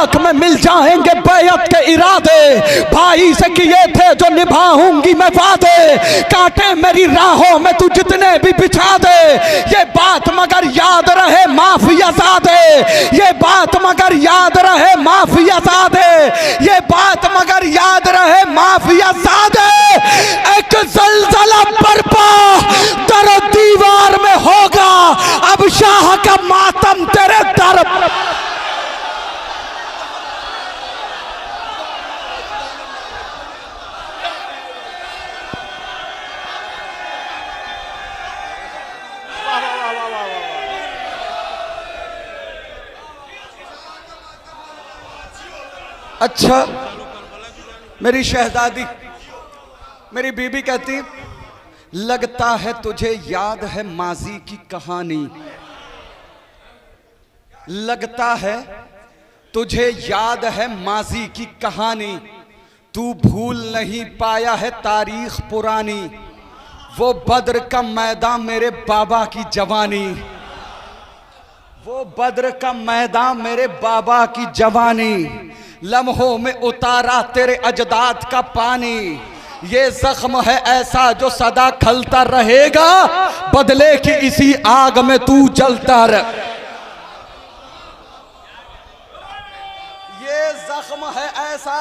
खाक में मिल जाएंगे बैयत के इरादे, भाई से किए थे जो निभाऊंगी मैं वादे, कांटे मेरी राहों में तू जितने भी बिछा दे, ये बात मगर याद रहे माफिया ज़ादे, ये बात मगर याद रहे माफिया ज़ादे, ये बात मगर याद रहे माफिया ज़ादे। एक ज़लज़ला बरपा दर दीवार में होगा, अब शाह का मातम तेरे दर। अच्छा, मेरी शहजादी, मेरी बीबी कहती, लगता है तुझे याद है माजी की कहानी, लगता है तुझे याद है माजी की कहानी, तू भूल नहीं पाया है तारीख पुरानी, वो बद्र का मैदान मेरे बाबा की जवानी, वो बद्र का मैदान मेरे बाबा की जवानी, लम्हों में उतारा तेरे अजदाद का पानी, ये जख्म है ऐसा जो सदा खलता रहेगा, बदले की इसी आग में तू जलता रह। ये जख्म है ऐसा